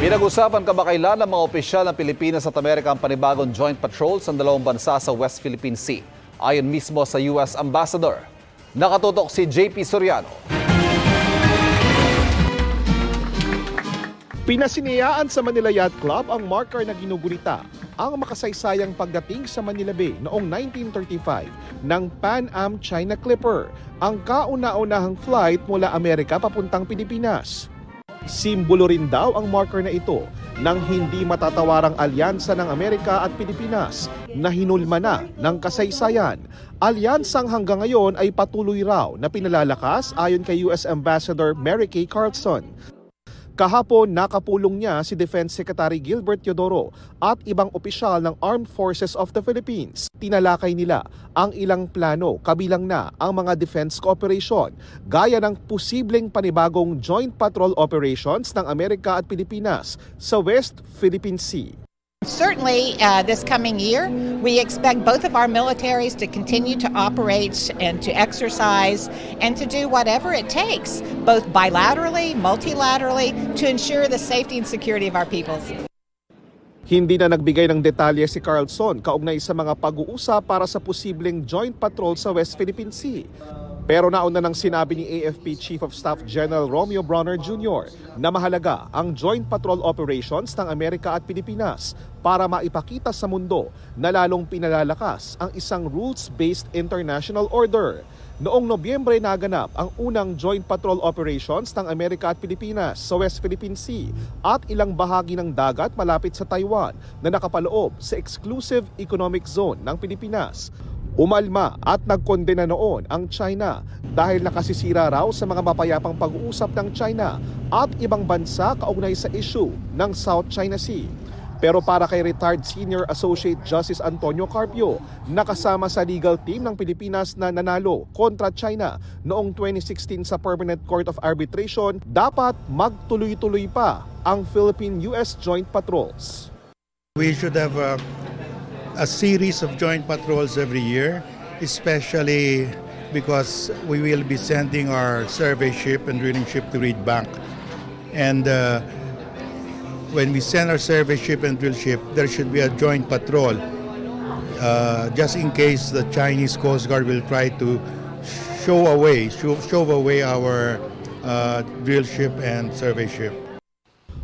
Pinag-usapan kamakailan ng mga opisyal ng Pilipinas at Amerika ang panibagong joint patrols ng dalawang bansa sa West Philippine Sea. Ayon mismo sa US Ambassador. Nakatutok si JP Soriano. Pinasinayaan sa Manila Yacht Club ang marker na ginugunita ang makasaysayang pagdating sa Manila Bay noong 1935 ng Pan Am China Clipper, ang kauna-unahang flight mula Amerika papuntang Pilipinas. Simbolo rin daw ang marker na ito ng hindi matatawarang alyansa ng Amerika at Pilipinas na hinulma na ng kasaysayan. Alyansang hanggang ngayon ay patuloy raw na pinalalakas ayon kay US Ambassador Mary Kay Carlson. Kahapon, nakapulong niya si Defense Secretary Gilbert Teodoro at ibang opisyal ng Armed Forces of the Philippines. Tinalakay nila ang ilang plano, kabilang na ang mga defense cooperation, gaya ng posibleng panibagong joint patrol operations ng Amerika at Pilipinas sa West Philippine Sea. Certainly, this coming year, we expect both of our militaries to continue to operate and to exercise and to do whatever it takes, both bilaterally, multilaterally, to ensure the safety and security of our peoples. Hindi na nagbigay ng detalye si Carlson kaugnay sa mga pag-uusap para sa posibleng joint patrol sa West Philippine Sea. Pero nauna nang sinabi ni AFP Chief of Staff General Romeo Bronner Jr. na mahalaga ang joint patrol operations ng Amerika at Pilipinas para maipakita sa mundo na lalong pinalalakas ang isang rules-based international order. Noong Nobyembre naganap ang unang joint patrol operations ng Amerika at Pilipinas sa West Philippine Sea at ilang bahagi ng dagat malapit sa Taiwan na nakapaloob sa exclusive economic zone ng Pilipinas. Umalma at nagkondena noon ang China dahil nakasisira raw sa mga mapayapang pag-uusap ng China at ibang bansa kaugnay sa issue ng South China Sea. Pero para kay retired Senior Associate Justice Antonio Carpio, nakasama sa legal team ng Pilipinas na nanalo kontra China noong 2016 sa Permanent Court of Arbitration, dapat magtuloy-tuloy pa ang Philippine-US joint patrols. We should have a series of joint patrols every year, especially because we will be sending our survey ship and drilling ship to Reed Bank. And when we send our survey ship and drill ship, there should be a joint patrol just in case the Chinese Coast Guard will try to shove away our drill ship and survey ship.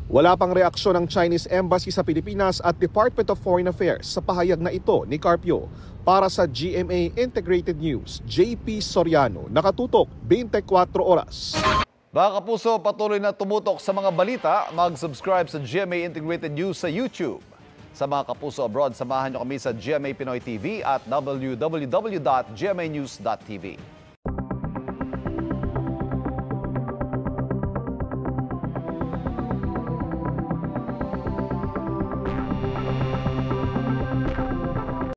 Wala pang reaksyon ng Chinese Embassy sa Pilipinas at Department of Foreign Affairs sa pahayag na ito ni Carpio. Para sa GMA Integrated News, JP Soriano, nakatutok 24 oras. Mga kapuso, patuloy na tumutok sa mga balita. Mag-subscribe sa GMA Integrated News sa YouTube. Sa mga kapuso abroad, samahan niyo kami sa GMA Pinoy TV at www.gmanews.tv.